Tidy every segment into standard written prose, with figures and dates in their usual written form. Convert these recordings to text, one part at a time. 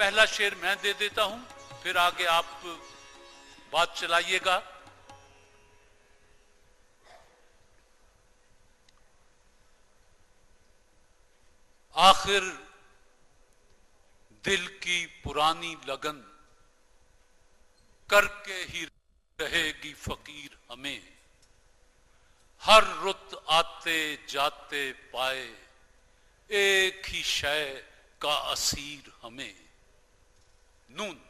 पहला शेर मैं दे देता हूं, फिर आगे आप बात चलाइएगा। आखिर दिल की पुरानी लगन करके ही रहेगी फकीर हमें, हर रुत आते जाते पाए एक ही शय का असीर हमें। नून।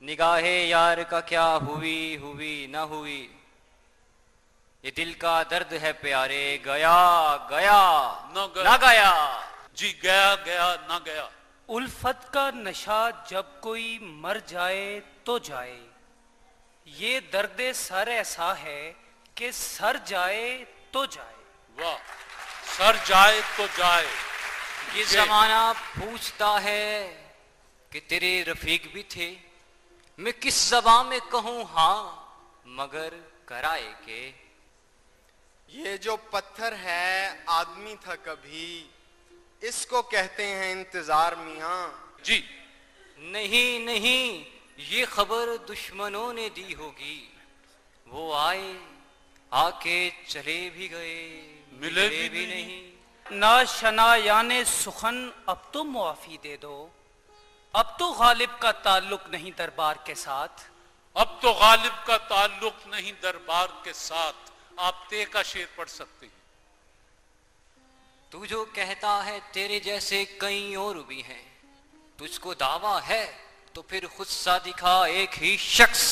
निगाहे यार का क्या हुई हुई ना हुई, ये दिल का दर्द है प्यारे, गया गया ना गया। जी, गया गया ना गया। उल्फत का नशा जब कोई मर जाए तो जाए, ये दर्द सर ऐसा है कि सर जाए तो जाए। वाह, सर जाए तो जाए। ये जमाना पूछता है कि तेरे रफीक भी थे, मैं किस ज़बान में कहूं हाँ मगर कराए के। ये जो पत्थर है आदमी था कभी, इसको कहते हैं इंतजार मियां। जी। नहीं नहीं, ये खबर दुश्मनों ने दी होगी, वो आए आके चले भी गए, मिले भी नहीं। ना शना याने सुखन अब तो मुआफी दे दो, अब तो गालिब का ताल्लुक नहीं दरबार के साथ। अब तो गालिब का ताल्लुक नहीं दरबार के साथ। आप ते का शेर पढ़ सकते हैं। तू जो कहता है तेरे जैसे कई और भी हैं, तुझको दावा है तो फिर खुद सा दिखा एक ही शख्स।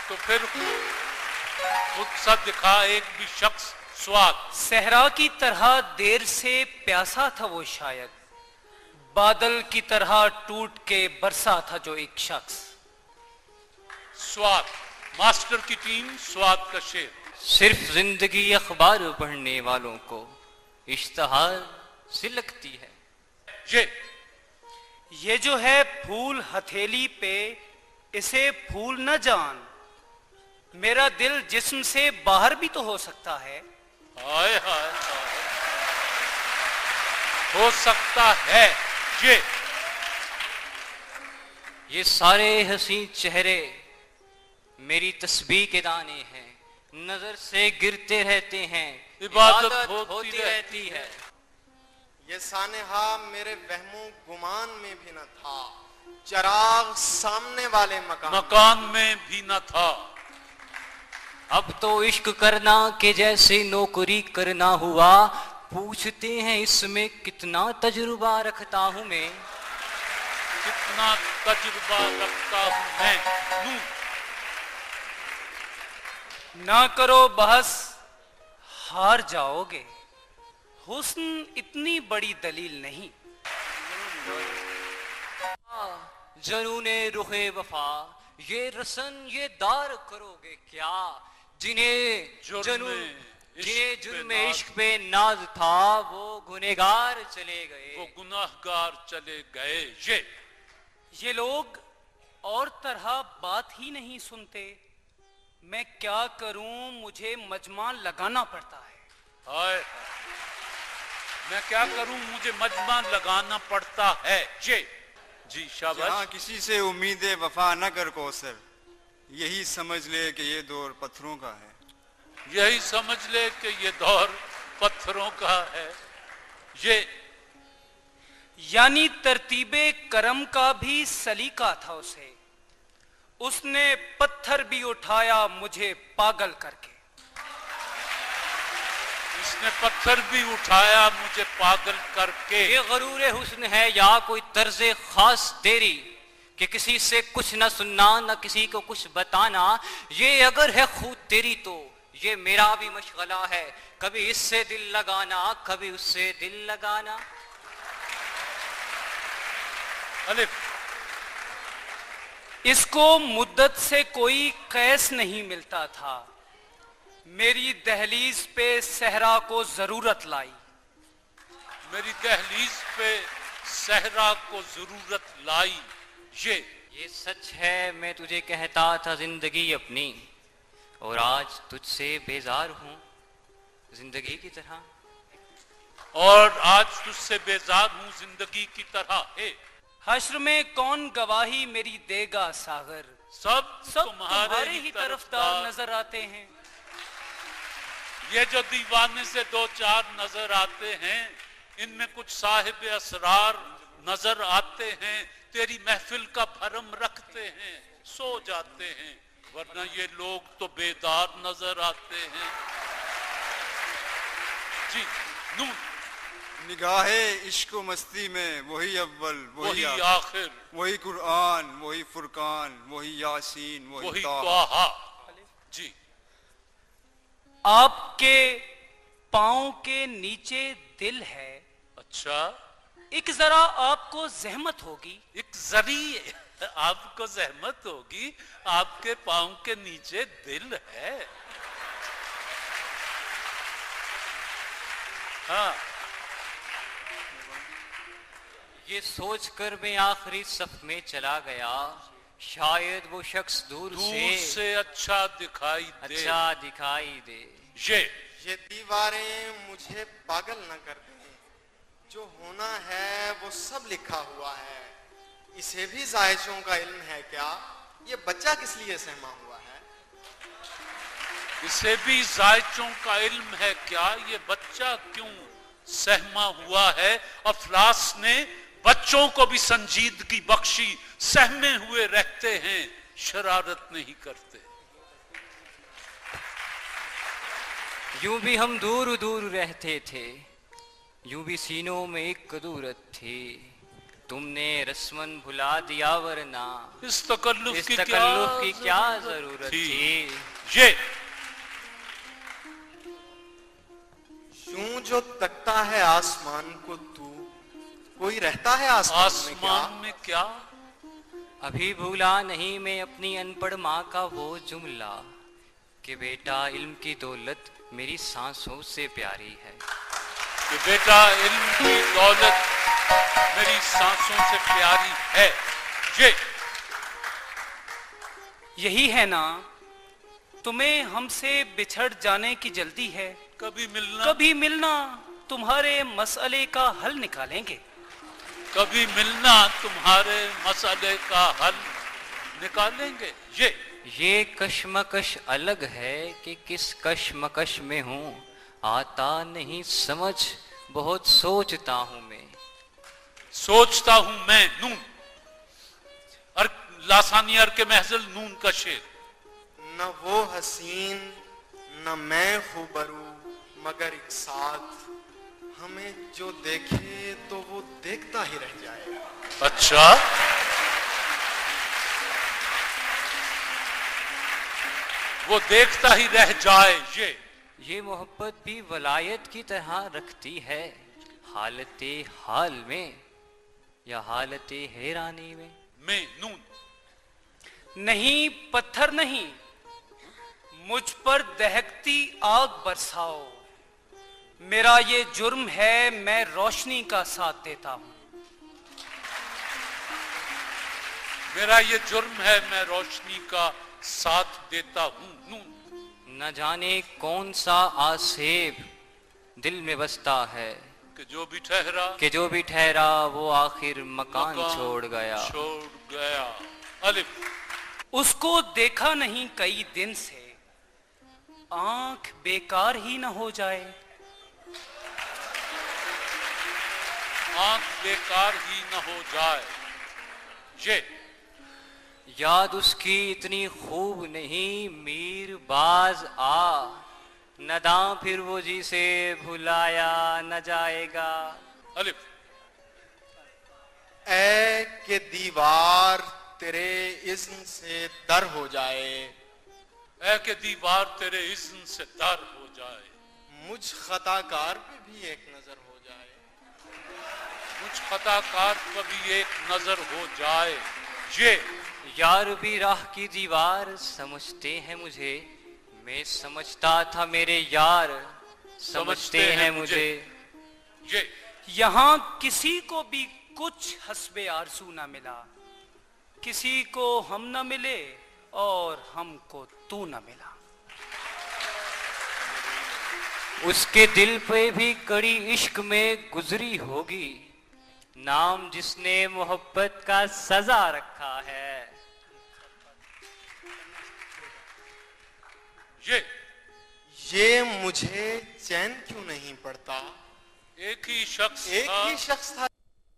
तो फिर खुद सा दिखा एक भी शख्स। स्वाद। सहरा की तरह देर से प्यासा था वो शायद, बादल की तरह टूट के बरसा था जो एक शख्स। स्वाद। मास्टर की टीम, स्वाद का शेर। सिर्फ जिंदगी अखबार पढ़ने वालों को इश्तहार सी लगती है। ये जो है फूल हथेली पे, इसे फूल न जान, मेरा दिल जिस्म से बाहर भी तो हो सकता है। हाय हाय, हो सकता है। ये सारे हसी चेहरे मेरी तस्बीह के दाने हैं, नजर से गिरते रहते हैं, इबादत होती रहती है। ये सानेहा मेरे वहमो गुमान में भी न था, चिराग सामने वाले मकान में भी न था। अब तो इश्क करना के जैसे नौकरी करना हुआ, पूछते हैं इसमें कितना तजुर्बा रखता हूं मैं। कितना तजुर्बा रखता हूं मैं। ना करो बहस, हार जाओगे, हुस्न इतनी बड़ी दलील नहीं। जनूने रुखे वफा, ये रसन ये दार करोगे क्या, जिन्हें जुर्म इश्क पे नाज था वो गुनहगार चले गए, वो गुनाहगार चले गए। ये लोग और तरह बात ही नहीं सुनते, मैं क्या करूं, मुझे मजमा लगाना पड़ता है। हाय, मैं क्या करूं, मुझे मजमा लगाना पड़ता है। जी शाबाश। जहां किसी से उम्मीदें वफा न कर कौसर, यही समझ ले कि ये दौर पत्थरों का है। यही समझ ले कि ये दौर पत्थरों का है। यानी तरतीबे करम का भी सलीका था उसे, उसने पत्थर भी उठाया मुझे पागल करके। इसने पत्थर भी उठाया मुझे पागल करके। ये गरूर हुस्न है या कोई तर्ज खास तेरी, कि किसी से कुछ न सुनना न किसी को कुछ बताना, ये अगर है खुद तेरी तो ये मेरा भी मशगला है, कभी इससे दिल लगाना कभी उससे दिल लगाना। अलिफ। इसको मुद्दत से कोई कैस नहीं मिलता था, मेरी दहलीज पे सहरा को जरूरत लाई। मेरी दहलीज पे सहरा को जरूरत लाई। ये सच है, मैं तुझे कहता था जिंदगी अपनी, और आज तुझसे बेजार हूं जिंदगी की तरह। और आज तुझसे बेजार हूं जिंदगी की तरह है। हश्र में कौन गवाही मेरी देगा सागर, सब सब तुम्हारे ही तरफदार नजर आते हैं। ये जो दीवाने से दो चार नजर आते हैं, इनमें कुछ साहिब असरार नजर आते हैं, तेरी महफिल का भरम रखते हैं, सो जाते हैं, वरना ये लोग तो बेदार नजर आते हैं। जी नून। निगाहे इश्क व मस्ती में वही अव्वल वही आखिर, वही कुरान वही फुरकान वही यासीन वही ताहा। ताहा। जी आपके पांव के नीचे दिल है, अच्छा, एक जरा आपको जहमत होगी। एक जरी आपको जहमत होगी, आपके पांव के नीचे दिल है। हाँ, ये सोचकर मैं आखिरी सफ में चला गया, शायद वो शख्स दूर से अच्छा दिखाई दे। ये दीवारें मुझे पागल न कर दें, जो होना है वो सब लिखा हुआ है। इसे भी जायजों का इल्म है क्या, ये बच्चा किस लिए सहमा हुआ है। इसे भी जायजों का इल्म है क्या, ये बच्चा क्यों सहमा हुआ है। अफलास ने बच्चों को भी संजीदगी बख्शी, सहमे हुए रहते हैं, शरारत नहीं करते। यूं भी हम दूर दूर रहते थे, यूं भी सीनों में एक कदूरत थी, तुमने रस्मन भुला दिया वरना इस तकल्लुफ की क्या जरूरत थी। ये यूं जो तकता है आसमान को तू, कोई रहता है आसमान में क्या। अभी भूला नहीं मैं अपनी अनपढ़ माँ का वो जुमला, कि बेटा इल्म की दौलत मेरी सांसों से प्यारी है। कि बेटा इल्म की दौलत मेरी सांसों से प्यारी है। यही है ना, तुम्हें हमसे बिछड़ जाने की जल्दी है। कभी मिलना तुम्हारे मसले का हल निकालेंगे। कभी मिलना तुम्हारे मसले का हल निकालेंगे। ये कश्मकश अलग है कि किस कश्मकश में हूँ, आता नहीं समझ बहुत सोचता हूँ मैं। सोचता हूँ मैं नून, और लासानियर के महजल नून का शेर। न वो हसीन न मैं खूबरू मगर एक साथ, हमें जो देखे तो वो देखता ही रह जाएगा। अच्छा, वो देखता ही रह जाए। ये मोहब्बत भी वलायत की तरह रखती है, हालते हाल में या हालते हैरानी में। मैं नून। नहीं पत्थर नहीं, मुझ पर दहकती आग बरसाओ, मेरा ये जुर्म है मैं रोशनी का साथ देता हूं। मेरा ये जुर्म है मैं रोशनी का साथ देता हूं। नून। न जाने कौन सा आसेब दिल में बसता है, कि जो भी ठहरा वो आखिर मकान छोड़ गया। अलिफ। उसको देखा नहीं कई दिन से, आंख बेकार ही न हो जाए। आंख बेकार ही न हो जाए। याद उसकी इतनी खूब नहीं, मीर बाज आ, नदां फिर वो जी से भुलाया न जाएगा। अलिफ। ऐ के दीवार तेरे इज़्न से दर हो जाए, ऐ के दीवार तेरे इज़्न से दर हो जाए। मुझ खताकार पे भी एक नजर हो जाए, मुझ खताकार पर भी एक नजर हो जाए। ये यार भी राह की दीवार समझते हैं मुझे, मैं समझता था मेरे यार समझते हैं मुझे। ये यहां किसी को भी कुछ हस्बे आरज़ू ना मिला, किसी को हम ना मिले और हमको तू ना मिला। उसके दिल पे भी कड़ी इश्क में गुजरी होगी, नाम जिसने मोहब्बत का सजा रखा है। ये मुझे चैन क्यों नहीं पड़ता। एक ही शख्स था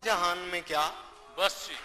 जहान में क्या बस जी।